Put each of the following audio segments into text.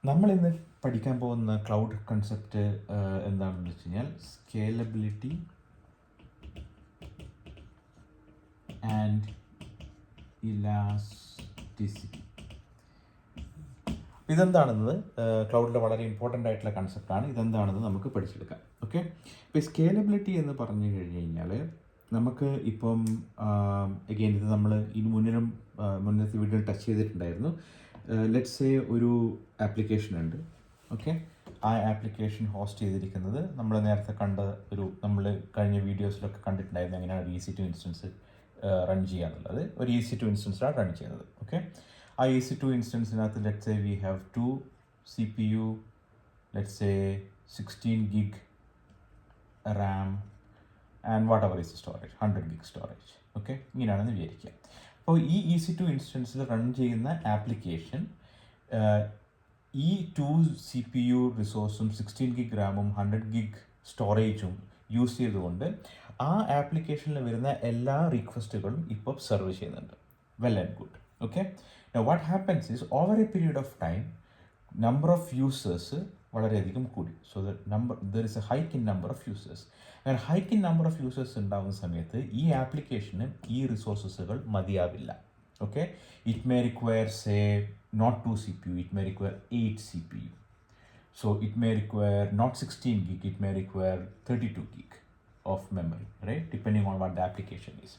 നമ്മളിന്ന് പഠിക്കാൻ പോകുന്ന ക്ലൗഡ് കൺസെപ്റ്റ് എന്താണെന്ന് വെച്ച് കഴിഞ്ഞാൽ സ്കേലബിലിറ്റി ആൻഡ് ഇലാസ്റ്റിസിറ്റി. ഇതെന്താണെന്നത് ക്ലൗഡിലെ വളരെ ഇമ്പോർട്ടൻ്റ് ആയിട്ടുള്ള കൺസെപ്റ്റാണ്. ഇതെന്താണെന്ന് നമുക്ക് പഠിച്ചെടുക്കാം. ഓക്കെ, ഇപ്പോൾ സ്കേലബിലിറ്റി എന്ന് പറഞ്ഞു കഴിഞ്ഞ് കഴിഞ്ഞാൽ നമുക്ക് ഇപ്പം അഗെയിൻ ഇത് നമ്മൾ ഇനി മുന്നത്തെ വീഡിയോയിൽ ടച്ച് ചെയ്തിട്ടുണ്ടായിരുന്നു. ലെറ്റ്സ് സേ ഒരു ആപ്ലിക്കേഷൻ ഉണ്ട്. ഓക്കെ, ആ ആപ്ലിക്കേഷൻ ഹോസ്റ്റ് ചെയ്തിരിക്കുന്നത് നമ്മൾ നേരത്തെ കണ്ട നമ്മൾ കഴിഞ്ഞ വീഡിയോസിലൊക്കെ കണ്ടിട്ടുണ്ടായിരുന്നു എങ്ങനെയാണ് ഒരു EC2 ഇൻസ്റ്റൻസ് റൺ ചെയ്യുക എന്നുള്ളത്. ഒരു EC2 ഇൻസ്റ്റൻസിലാണ് റൺ ചെയ്യുന്നത്. ഓക്കെ, ആ EC2 ഇൻസ്റ്റൻസിനകത്ത് let's say we have 2 CPU, let's say 16 gig RAM and whatever is storage 100 gig storage. Okay, ഇങ്ങനെയാണെന്ന് വിചാരിക്കുക. അപ്പോൾ ഈ EC2 ഇൻസ്റ്റൻസിൽ റൺ ചെയ്യുന്ന ആപ്ലിക്കേഷൻ ഈ 2 CPU റിസോഴ്സും 16 gig റാമും 100 gig സ്റ്റോറേജും യൂസ് ചെയ്തുകൊണ്ട് ആ ആപ്ലിക്കേഷനിൽ വരുന്ന എല്ലാ റിക്വസ്റ്റുകളും ഇപ്പോൾ സെർവ് ചെയ്യുന്നുണ്ട്. Well and good. Okay, what happens is over a period of time number of users വളരെയധികം കൂടി. So there is a hike in number of users. അങ്ങനെ hike in number of users ഉണ്ടാകുന്ന സമയത്ത് ഈ ആപ്ലിക്കേഷന് ഈ റിസോഴ്സസുകൾ മതിയാവില്ല. Okay, it may require say not 2 CPU, it may require 8 CPU. So it may require not 16 gig, it may require 32 gig of memory, right? Depending on what the application is.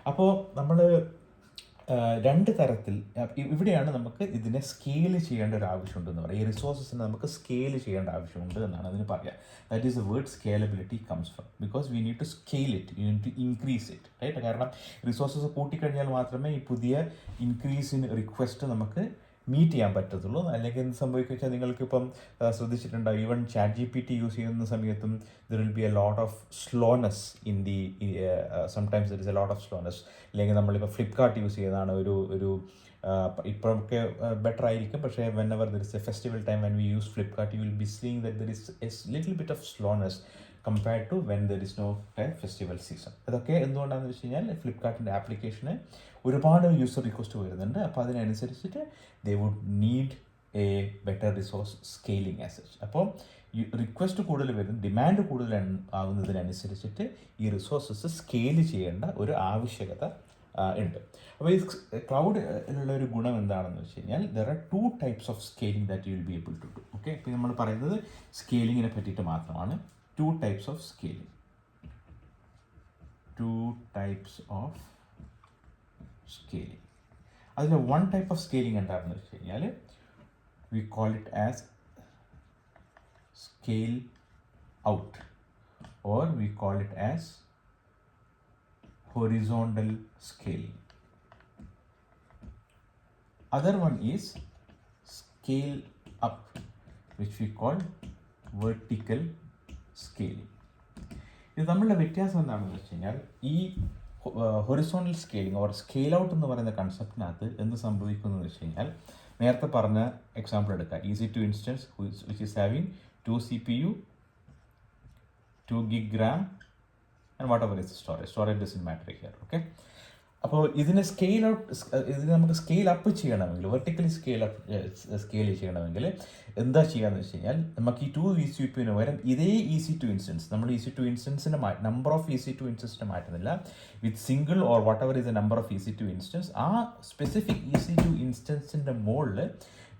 അപ്പോൾ നമ്മൾ രണ്ട് തരത്തിൽ ഇവിടെയാണ് നമുക്ക് ഇതിനെ സ്കെയിൽ ചെയ്യേണ്ട ഒരു ആവശ്യമുണ്ടെന്ന് പറയാം. ഈ റിസോഴ്സസിനെ നമുക്ക് സ്കെയിൽ ചെയ്യേണ്ട ആവശ്യമുണ്ട് എന്നാണ് അതിന് പറയുക. That is a word scalability comes from, because we need to scale it, you need to increase it, right? കാരണം റിസോഴ്സസ് കൂട്ടിക്കഴിഞ്ഞാൽ മാത്രമേ ഈ പുതിയ ഇൻക്രീസ് ഇൻ റിക്വസ്റ്റ് നമുക്ക് മീറ്റ് ചെയ്യാൻ പറ്റത്തുള്ളൂ. അല്ലെങ്കിൽ എന്ത് സംഭവിക്കുക വെച്ചാൽ നിങ്ങൾക്കിപ്പം ശ്രദ്ധിച്ചിട്ടുണ്ടാവും, ഈവൻ ChatGPT യൂസ് ചെയ്യുന്ന സമയത്തും there will be a lot of slowness in the sometimes there is a lot of slowness. അല്ലെങ്കിൽ നമ്മളിപ്പോൾ ഫ്ലിപ്കാർട്ട് യൂസ് ചെയ്യുന്നതാണ് ഒരു ഇപ്പോഴൊക്കെ ബെറ്റർ ആയിരിക്കും, പക്ഷേ whenever there is a festival time when we use Flipkart you will be seeing that there is a little bit of slowness compared to when there is no festival season. ഇതൊക്കെ എന്തുകൊണ്ടാണെന്ന് വെച്ച് കഴിഞ്ഞാൽ ഫ്ലിപ്കാർട്ടിൻ്റെ ആപ്ലിക്കേഷന് ഒരുപാട് user request വരുന്നുണ്ട്. അപ്പോൾ അതിനനുസരിച്ചിട്ട് they would need a better resource scaling as such. അപ്പോൾ റിക്വസ്റ്റ് കൂടുതൽ വരും, ഡിമാൻഡ് കൂടുതൽ ആവുന്നതിനനുസരിച്ചിട്ട് ഈ റിസോഴ്സസ് സ്കെയിൽ ചെയ്യേണ്ട ഒരു ആവശ്യകത ഉണ്ട്. അപ്പോൾ ഈ ക്ലൗഡിലുള്ള ഒരു ഗുണം എന്താണെന്ന് വെച്ച് കഴിഞ്ഞാൽ there are 2 types of scaling that you will be able to do. Okay, ഇപ്പോൾ നമ്മൾ പറയുന്നത് സ്കെയിലിങ്ങിനെ പറ്റിയിട്ട് മാത്രമാണ്. 2 types of scaling. 2 types of scaling. അതിൽ 1 type ഓഫ് സ്കെയിലിംഗ് എന്താണെന്ന് വെച്ച് കഴിഞ്ഞാൽ we call it as scale out or we call it as horizontal scaling. Other one is scale up, which we call vertical scaling. ഇത് തമ്മിലുള്ള വ്യത്യാസം എന്താണെന്ന് വെച്ച് കഴിഞ്ഞാൽ ഈ horizontal scaling or scale out എന്ന് പറയുന്ന കൺസെപ്റ്റിനകത്ത് എന്ത് സംഭവിക്കുന്നു എന്ന് വെച്ച് കഴിഞ്ഞാൽ നേരത്തെ പറഞ്ഞ എക്സാമ്പിൾ എടുക്കാം. EC2 instance which is having 2 CPU, 2 gig RAM and whatever is the storage doesn't matter here. Okay, അപ്പോൾ ഇതിനെ ഇതിനെ നമുക്ക് സ്കെയിൽ അപ്പ് ചെയ്യണമെങ്കിൽ, വെർട്ടിക്കലി സ്കെയിൽ ചെയ്യണമെങ്കിൽ എന്താ ചെയ്യാന്ന് വെച്ച് കഴിഞ്ഞാൽ നമുക്ക് ഈ 2 CPU പകരം ഇതേ EC2 ഇൻസ്റ്റൻസ്, നമ്മൾ EC2 ഇൻസ്റ്റൻസിൻ്റെ നമ്പർ ഓഫ് EC2 ഇൻസ്റ്റൻസിനെ മാറ്റുന്നില്ല, with single or whatever is a number of EC2 ഇൻസ്റ്റൻസ്, ആ സ്പെസിഫിക് EC2 ഇൻസ്റ്റൻസിൻ്റെ മുകളിൽ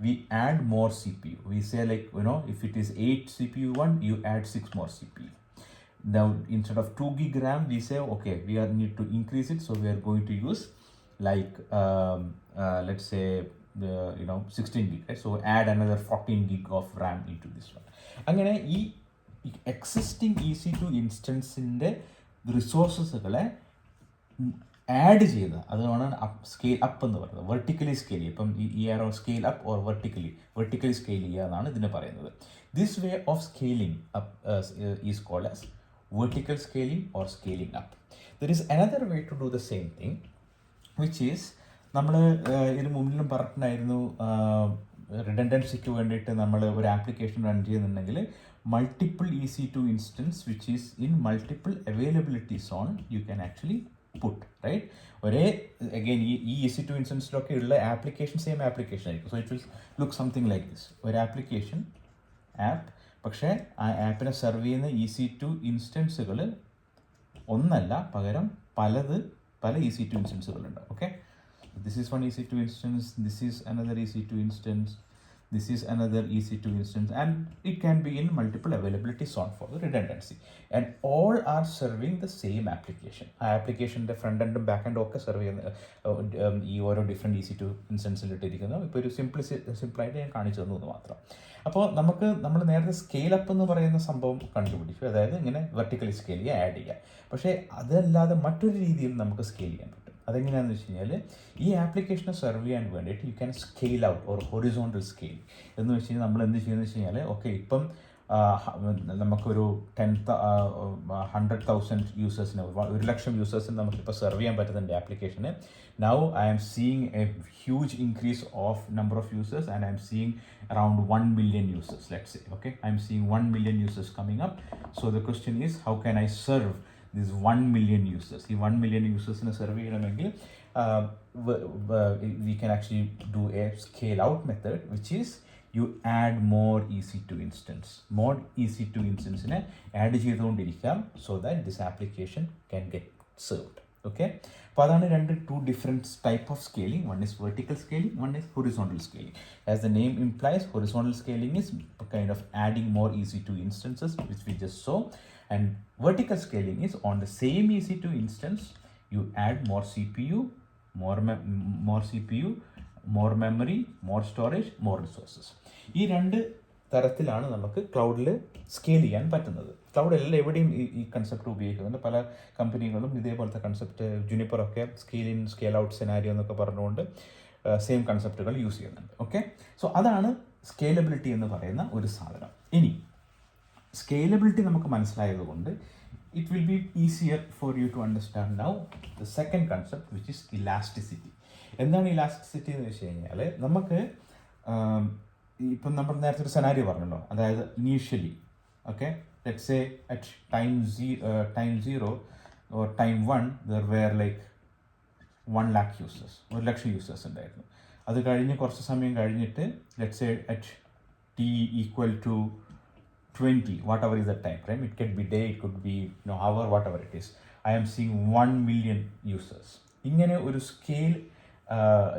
we add more CPU. We say like, if it is 8 CPU one, you add 6 more CPU. Now instead of 2 gig RAM, we say okay, we need to increase it, so we are going to use like let's say 16 gig, right? So add another 14 gig of RAM into this one. അങ്ങനെ ഈ existing EC2 ഇൻസ്റ്റൻസിൻ്റെ റിസോഴ്സസുകളെ add ചെയ്ത് അതാണ് scale up എന്ന് പറയുന്നത്. Vertically scale ചെയ്യുക. ഇപ്പം ഈ ആരോ scale up or vertically scale ചെയ്യുക എന്നാണ് ഇതിന് പറയുന്നത്. This way of scaling up is called as vertical scaling or scaling up. There is another way to do the same thing, which is നമ്മൾ ഇതിന് മുന്നിലും പറഞ്ഞിട്ടുണ്ടായിരുന്നു, റിഡൻഡൻസിക്ക് വേണ്ടിയിട്ട് നമ്മൾ ഒരു ആപ്ലിക്കേഷൻ റൺ ചെയ്യുന്നുണ്ടെങ്കിൽ multiple EC2 instance which is in multiple availability zone you can actually put, right? ഒരേ again ഈ EC2 ഇൻസ്റ്റൻസിലൊക്കെ ഉള്ള ആപ്ലിക്കേഷൻ സെയിം ആപ്ലിക്കേഷൻ ആയിരിക്കും. So it will look something like this. ഒരു ആപ്ലിക്കേഷൻ ആപ്പ്, പക്ഷേ ആ ആപ്പിനെ സെർവ് ചെയ്യുന്ന EC2 ഇൻസ്റ്റൻസുകൾ ഒന്നല്ല, പകരം പല EC2 ഇൻസ്റ്റൻസുകളുണ്ട്. Okay, this is one EC2 ഇൻസ്റ്റൻസ്, ദിസ് ഈസ് അനദർ EC2 ഇൻസ്റ്റൻസ്, this is another EC2 instance, and it can be in multiple availability zone for the redundancy, and all are serving the same application. ആ ആപ്ലിക്കേഷൻ്റെ front എൻഡും back എൻഡും ഒക്കെ serve ചെയ്യുന്ന ഈ ഓരോ different EC2 ഇൻസ്റ്റൻസിലിട്ടിരിക്കുന്നു. ഇപ്പോൾ ഒരു സിമ്പിളായിട്ട് ഞാൻ കാണിച്ചു തന്നു മാത്രം. അപ്പോൾ നമ്മൾ നേരത്തെ സ്കെയിൽ അപ്പ് എന്ന് പറയുന്ന സംഭവം കണ്ടുപിടിച്ചു, അതായത് ഇങ്ങനെ വെർട്ടിക്കലി സ്കെയിൽ ചെയ്യുക, ആഡ് ചെയ്യുക. പക്ഷേ അതല്ലാതെ മറ്റൊരു രീതിയിൽ നമുക്ക് സ്കെയിൽ ചെയ്യാൻ പറ്റും. അതെങ്ങനെയാണെന്ന് വെച്ച് കഴിഞ്ഞാൽ, ഈ ആപ്ലിക്കേഷനെ സെർവ് ചെയ്യാൻ വേണ്ടിയിട്ട് you can scale out or horizontal scale എന്ന് വെച്ച് കഴിഞ്ഞാൽ നമ്മൾ എന്ത് ചെയ്യുന്നത് വെച്ച് കഴിഞ്ഞാൽ, ഓക്കെ ഇപ്പം നമുക്കൊരു 100,000 യൂസേഴ്സിന് 1,00,000 യൂസേഴ്സിന് നമുക്കിപ്പോൾ സെർവ് ചെയ്യാൻ പറ്റുന്നുണ്ട് ആപ്ലിക്കേഷന്. Now I am seeing a huge increase of number of users and I am seeing around 1 million users, let's say. Okay, I am seeing 1 million users coming up. So the question is, how can I serve these 1 million users? ഈ 1 million users-നെ serve ചെയ്യണമെങ്കിൽ we can actually do a scale out method, which is you add more EC2 instance. More EC2 instance-നെ add ചെയ്തുകൊണ്ടിരിക്കാം, so that this application can get served. Okay, അപ്പോൾ അതാണ് two different type of scaling. One is vertical scaling, one is horizontal scaling. As the name implies, horizontal scaling is kind of adding more EC2 instances, which we just saw, and vertical scaling is on the same EC2 instance you add more CPU, more CPU, more memory, more storage, more resources. ഈ രണ്ട് തരത്തിലാണ് നമുക്ക് ക്ലൗഡിൽ scale ചെയ്യാൻ പറ്റുന്നത്. ക്ലൗഡിൽ എവിടെയും ഈ concept ഉപയോഗിക്കുന്നുണ്ട്. പല കമ്പനികളും ഇതേപോലത്തെ കൺസെപ്റ്റ്, ജുനിപ്പറൊക്കെ scale in scale out scenario എന്നൊക്കെ പറഞ്ഞുകൊണ്ട് സെയിം കൺസെപ്റ്റുകൾ യൂസ് ചെയ്യുന്നുണ്ട്. ഓക്കെ, സോ അതാണ് സ്കെയിലബിലിറ്റി എന്ന് പറയുന്ന ഒരു സാധനം. ഇനി സ്കെയിലബിലിറ്റി നമുക്ക് മനസ്സിലായതുകൊണ്ട് it will be easier for you to understand now the second concept, which is elasticity. എന്താണ് ഇലാസ്റ്റിസിറ്റി എന്ന് വെച്ച് കഴിഞ്ഞാൽ, നമുക്ക് ഇപ്പം നമ്മൾ നേരത്തെ ഒരു സെനാരിയോ പറഞ്ഞല്ലോ, അതായത് initially okay let's say at time 0 or time 1 there were like 1 lakh users, 1,00,000 users ഉണ്ടായിരുന്നു. അത് കഴിഞ്ഞ് കുറച്ച് സമയം കഴിഞ്ഞിട്ട് let's say at t equal to 20, whatever is the time frame, it could be day, it could be hour, whatever it is, I am seeing 1 million users. ഇങ്ങനെ ഒരു scale,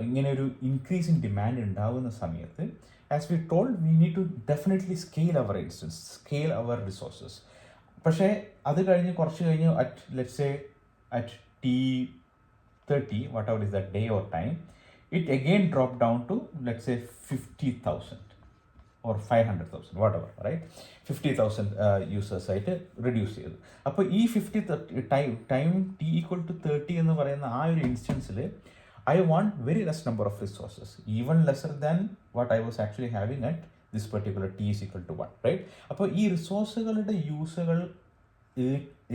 ഇങ്ങനെ ഒരു ഇൻക്രീസ് ഇൻ ഡിമാൻഡ് ഉണ്ടാകുന്ന സമയത്ത്, as we told, we need to definitely scale our instance, scale our resources. പക്ഷേ അത് കഴിഞ്ഞ് കുറച്ച് കഴിഞ്ഞ് at let's say at t30, whatever is that day or time, it again dropped down to let's say 50,000 or 500,000, whatever, right? 50,000 users ആയിട്ട് reduce ചെയ്തു. അപ്പോൾ ഈ 50 time t equal to 30 എന്ന് പറയുന്ന ആ ഒരു ഇൻസ്റ്റൻസിൽ I want very less number of resources, even lesser than what I was actually having at this particular t is equal to 1, right? അപ്പോൾ ഈ റിസോഴ്സുകളുടെ യൂസുകൾ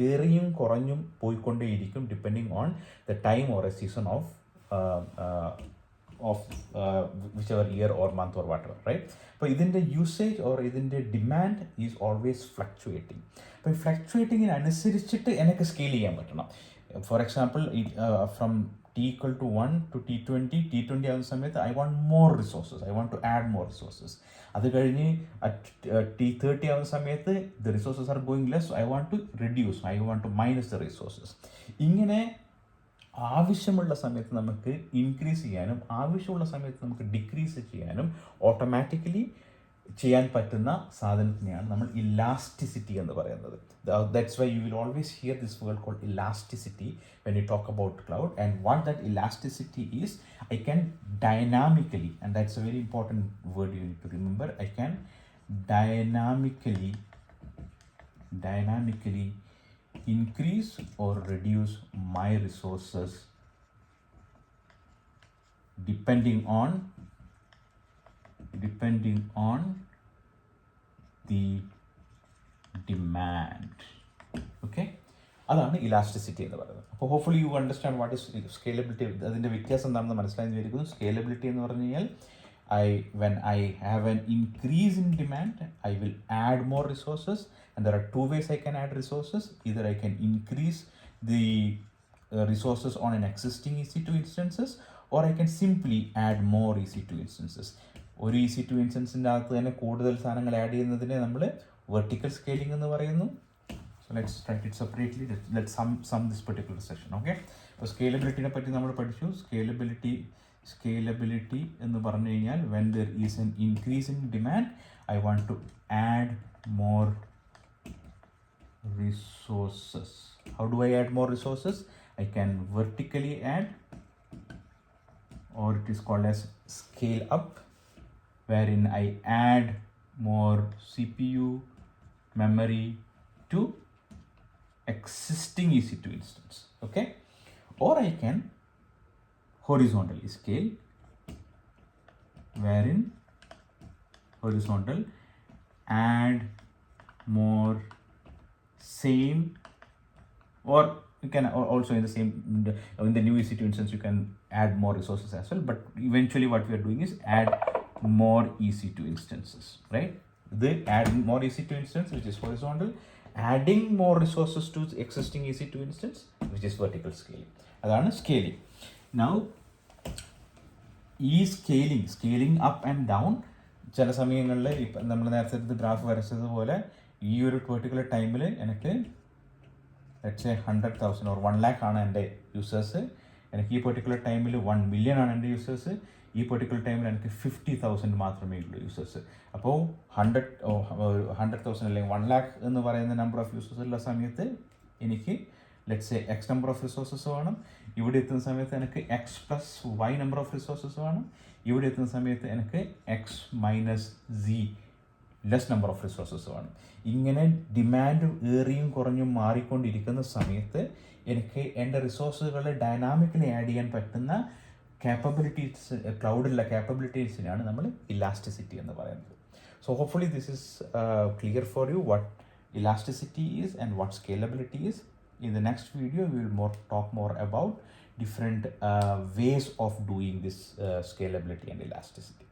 ഏറിയും കുറഞ്ഞും പോയിക്കൊണ്ടേയിരിക്കും depending on the time or a season of whichever year or month or whatever, right? അപ്പോൾ ഇതിൻ്റെ usage or ഇതിൻ്റെ ഡിമാൻഡ് ഈസ് ഓൾവേസ് ഫ്ലക്ച്വേറ്റിംഗ്. അപ്പോൾ ഈ ഫ്ലക്ച്വേറ്റിങ്ങിനനുസരിച്ചിട്ട് എനിക്ക് സ്കെയിൽ ചെയ്യാൻ പറ്റണം. For example from t equal to 1 to t20 ആകുന്ന സമയത്ത് I want more resources, I want to add more resources. അത് കഴിഞ്ഞ് t30 ആവുന്ന സമയത്ത് the resources are going less, I want to reduce, I want to minus the resources. ഇങ്ങനെ ആവശ്യമുള്ള സമയത്ത് നമുക്ക് ഇൻക്രീസ് ചെയ്യാനും ആവശ്യമുള്ള സമയത്ത് നമുക്ക് ഡിക്രീസ് ചെയ്യാനും ഓട്ടോമാറ്റിക്കലി ചെയ്യാൻ പറ്റുന്ന സാധനത്തിനെയാണ് നമ്മൾ ഇലാസ്റ്റിസിറ്റി എന്ന് പറയുന്നത്. That's why you will always hear this word called elasticity when you talk about cloud. And what that elasticity is, I can dynamically, and that's a very important word you need to remember, I can dynamically increase or reduce my resources depending on the demand. Okay, അതാണ് elasticity എന്ന് പറയുന്നത്. അപ്പോൾ hopefully you understand what is scalability. അതിൻ്റെ വ്യത്യാസം എന്താണെന്ന് മനസ്സിലായെന്ന് വിചാരിക്കുന്നു. Scalability എന്ന് പറഞ്ഞു കഴിഞ്ഞാൽ when I have an increase in demand, I will add more resources, and there are two ways I can add resources. Either I can increase the resources on an existing EC2 instances, or I can simply add more EC2 instances. ഒരു EC2 ഇൻസ്റ്റൻസിൻ്റെ അകത്ത് തന്നെ കൂടുതൽ സാധനങ്ങൾ add ചെയ്യുന്നതിനെ നമ്മൾ vertical scaling എന്ന് പറയുന്നു. So let's write it separately. Let's sum this particular session. Okay. അപ്പോൾ സ്കെയിലബിലിറ്റിനെ പറ്റി നമ്മൾ പഠിച്ചു. സ്കെയിലബിലിറ്റി എന്ന് പറഞ്ഞു കഴിഞ്ഞാൽ when there is an increase in demand, I want to add more resources. How do I add more resources? I can vertically add, or it is called as scale up, wherein I add more CPU memory to existing EC2 instance. Okay, or I can horizontally scale, wherein horizontal add more same, or you can also in the new EC2 instance you can add more resources as well, but eventually what we are doing is add more EC2 instances, right? Adding more EC2 instance, which is horizontal, adding more resources to the existing EC2 instance, which is vertical scaling. Adana scaling. Now scaling up and down, ചില സമയങ്ങളിൽ ഇപ്പം നമ്മൾ നേരത്തെ graph വരച്ചതുപോലെ ഈ ഒരു particular ടൈമിൽ എനിക്ക് let's say 100,000 or 1 lakh ആണ് എൻ്റെ യൂസേഴ്സ്. എനിക്ക് ഈ പെർട്ടിക്കുലർ ടൈമിൽ 1 million ആണ് എൻ്റെ യൂസേഴ്സ്. ഈ പെർട്ടിക്കുലർ ടൈമിൽ എനിക്ക് 50,000 മാത്രമേ ഉള്ളൂ യൂസേഴ്സ്. അപ്പോൾ 100,000 അല്ലെങ്കിൽ 1 lakh എന്ന് പറയുന്ന നമ്പർ ഓഫ് യൂസേഴ്സ് ഉള്ള സമയത്ത് എനിക്ക് let's say X number of resources വേണം. ഇവിടെ എത്തുന്ന സമയത്ത് എനിക്ക് X plus Y number of resources വേണം. ഇവിടെ എത്തുന്ന സമയത്ത് എനിക്ക് X minus C less number of resources വേണം. ഇങ്ങനെ ഡിമാൻഡ് ഏറിയും കുറഞ്ഞും മാറിക്കൊണ്ടിരിക്കുന്ന സമയത്ത് എനിക്ക് എൻ്റെ റിസോഴ്സുകൾ ഡൈനാമിക്കലി ആഡ് ചെയ്യാൻ പറ്റുന്ന capabilities, ക്ലൗഡിലുള്ള capabilitiesനാണ് നമ്മൾ ഇലാസ്റ്റിസിറ്റി എന്ന് പറയുന്നത്. So hopefully this is clear for you what elasticity is and what scalability is. In the next video we will talk more about different ways of doing this scalability and elasticity.